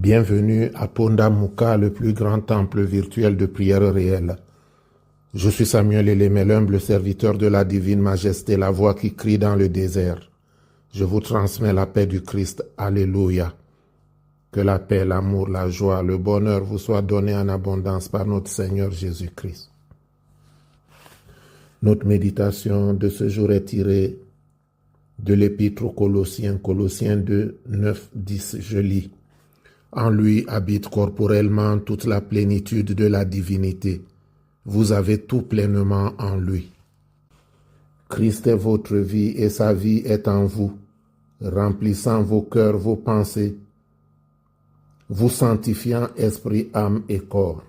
Bienvenue à Pondamuka, le plus grand temple virtuel de prière réelle. Je suis Samuel Elémé, l'humble serviteur de la divine majesté, la voix qui crie dans le désert. Je vous transmets la paix du Christ. Alléluia. Que la paix, l'amour, la joie, le bonheur vous soient donnés en abondance par notre Seigneur Jésus-Christ. Notre méditation de ce jour est tirée de l'Épître aux Colossiens, Colossiens 2, 9, 10. Je lis. En lui habite corporellement toute la plénitude de la divinité. Vous avez tout pleinement en lui. Christ est votre vie et sa vie est en vous, remplissant vos cœurs, vos pensées, vous sanctifiant esprit, âme et corps.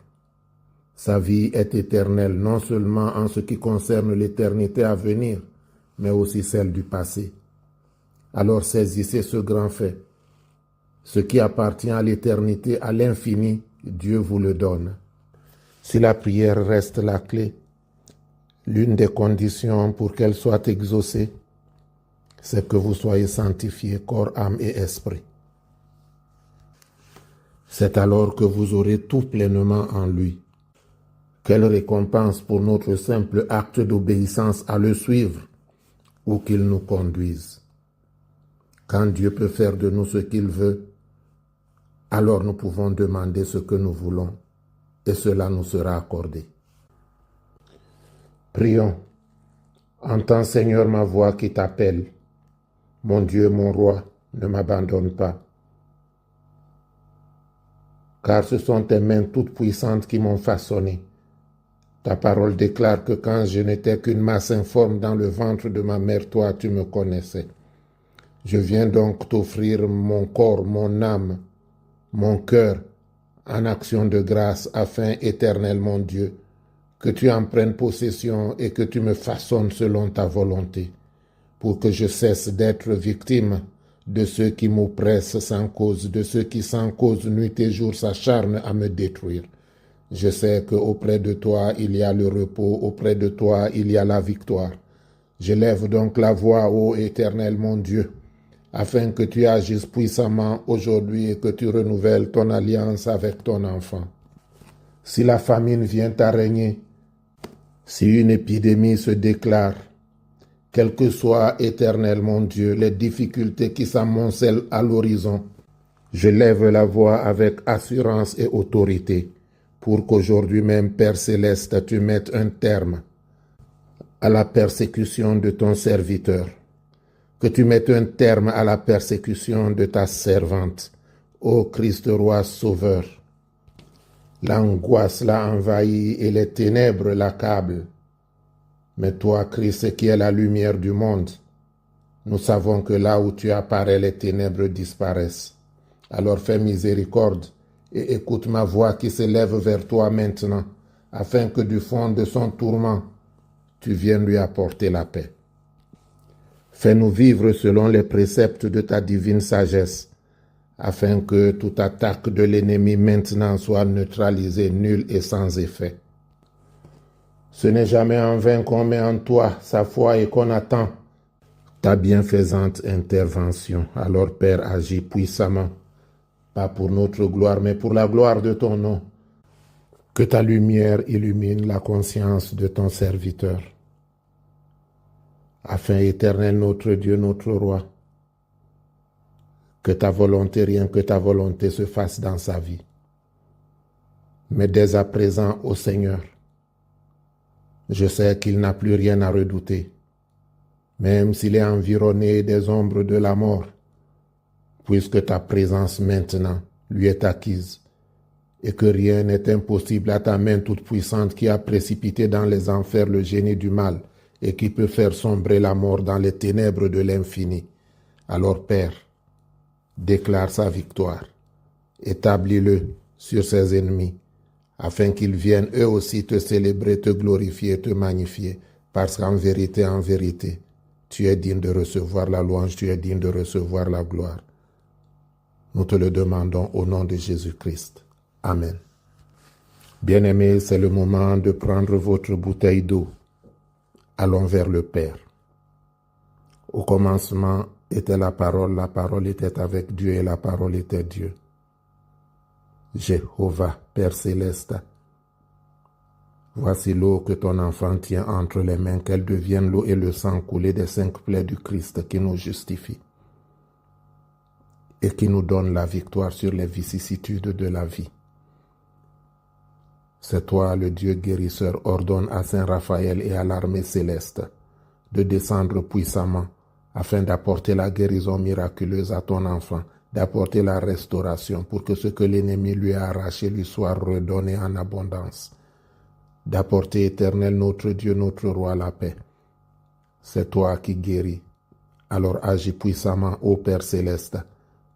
Sa vie est éternelle, non seulement en ce qui concerne l'éternité à venir, mais aussi celle du passé. Alors saisissez ce grand fait. Ce qui appartient à l'éternité, à l'infini, Dieu vous le donne. Si la prière reste la clé, l'une des conditions pour qu'elle soit exaucée, c'est que vous soyez sanctifiés, corps, âme et esprit. C'est alors que vous aurez tout pleinement en lui. Quelle récompense pour notre simple acte d'obéissance à le suivre ou qu'il nous conduise. Quand Dieu peut faire de nous ce qu'il veut, alors nous pouvons demander ce que nous voulons et cela nous sera accordé. Prions. Entends, Seigneur, ma voix qui t'appelle. Mon Dieu, mon roi, ne m'abandonne pas. Car ce sont tes mains toutes puissantes qui m'ont façonné. Ta parole déclare que quand je n'étais qu'une masse informe dans le ventre de ma mère, toi, tu me connaissais. Je viens donc t'offrir mon corps, mon âme, mon cœur, en action de grâce, afin, éternel mon Dieu, que tu en prennes possession et que tu me façonnes selon ta volonté, pour que je cesse d'être victime de ceux qui m'oppressent sans cause, de ceux qui sans cause nuit et jour s'acharnent à me détruire. Je sais qu'auprès de toi il y a le repos, auprès de toi il y a la victoire. Je lève donc la voix, ô éternel mon Dieu, afin que tu agisses puissamment aujourd'hui et que tu renouvelles ton alliance avec ton enfant. Si la famine vient à régner, si une épidémie se déclare, quel que soit, éternel mon Dieu, les difficultés qui s'amoncellent à l'horizon, je lève la voix avec assurance et autorité pour qu'aujourd'hui même, Père Céleste, tu mettes un terme à la persécution de ton serviteur. Que tu mettes un terme à la persécution de ta servante, ô Christ roi sauveur. L'angoisse l'a envahi et les ténèbres l'accablent. Mais toi, Christ, qui es la lumière du monde, nous savons que là où tu apparais, les ténèbres disparaissent. Alors fais miséricorde et écoute ma voix qui s'élève vers toi maintenant, afin que du fond de son tourment, tu viennes lui apporter la paix. Fais-nous vivre selon les préceptes de ta divine sagesse, afin que toute attaque de l'ennemi maintenant soit neutralisée, nulle et sans effet. Ce n'est jamais en vain qu'on met en toi sa foi et qu'on attend ta bienfaisante intervention. Alors, Père, agis puissamment, pas pour notre gloire, mais pour la gloire de ton nom. Que ta lumière illumine la conscience de ton serviteur. Afin, éternel notre Dieu, notre roi, que ta volonté, rien que ta volonté se fasse dans sa vie. Mais dès à présent, ô Seigneur, je sais qu'il n'a plus rien à redouter, même s'il est environné des ombres de la mort, puisque ta présence maintenant lui est acquise, et que rien n'est impossible à ta main toute puissante qui a précipité dans les enfers le génie du mal, et qui peut faire sombrer la mort dans les ténèbres de l'infini. Alors, Père, déclare sa victoire, établis-le sur ses ennemis, afin qu'ils viennent eux aussi te célébrer, te glorifier, te magnifier, parce qu'en vérité, tu es digne de recevoir la louange, tu es digne de recevoir la gloire. Nous te le demandons au nom de Jésus-Christ. Amen. Bien-aimés, c'est le moment de prendre votre bouteille d'eau. Allons vers le Père. Au commencement était la parole était avec Dieu et la parole était Dieu. Jéhovah, Père céleste, voici l'eau que ton enfant tient entre les mains, qu'elle devienne l'eau et le sang coulé des 5 plaies du Christ qui nous justifie et qui nous donne la victoire sur les vicissitudes de la vie. C'est toi, le Dieu guérisseur, ordonne à Saint Raphaël et à l'armée céleste de descendre puissamment afin d'apporter la guérison miraculeuse à ton enfant, d'apporter la restauration pour que ce que l'ennemi lui a arraché lui soit redonné en abondance, d'apporter, Éternel, notre Dieu, notre Roi, la paix. C'est toi qui guéris. Alors agis puissamment, ô Père céleste,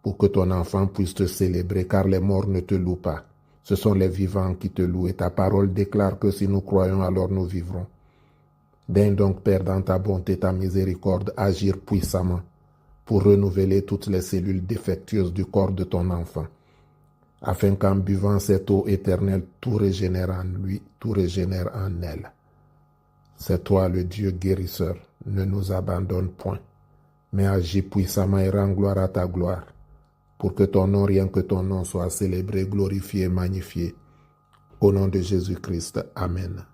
pour que ton enfant puisse te célébrer, car les morts ne te louent pas. Ce sont les vivants qui te louent, et ta parole déclare que si nous croyons, alors nous vivrons. Daigne donc, Père, dans ta bonté, ta miséricorde, agir puissamment pour renouveler toutes les cellules défectueuses du corps de ton enfant, afin qu'en buvant cette eau éternelle, tout régénère en lui, tout régénère en elle. C'est toi, le Dieu guérisseur, ne nous abandonne point, mais agis puissamment et rends gloire à ta gloire, pour que ton nom, rien que ton nom, soit célébré, glorifié, magnifié. Au nom de Jésus-Christ. Amen.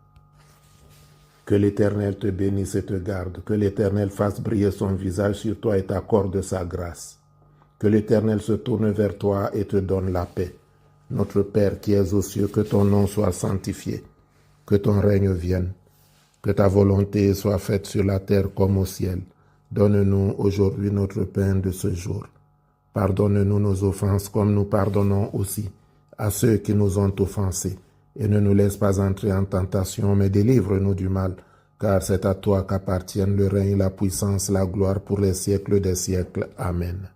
Que l'Éternel te bénisse et te garde, que l'Éternel fasse briller son visage sur toi et t'accorde sa grâce. Que l'Éternel se tourne vers toi et te donne la paix. Notre Père qui es aux cieux, que ton nom soit sanctifié, que ton règne vienne, que ta volonté soit faite sur la terre comme au ciel. Donne-nous aujourd'hui notre pain de ce jour. Pardonne-nous nos offenses comme nous pardonnons aussi à ceux qui nous ont offensés. Et ne nous laisse pas entrer en tentation, mais délivre-nous du mal, car c'est à toi qu'appartiennent le règne, la puissance, la gloire pour les siècles des siècles. Amen.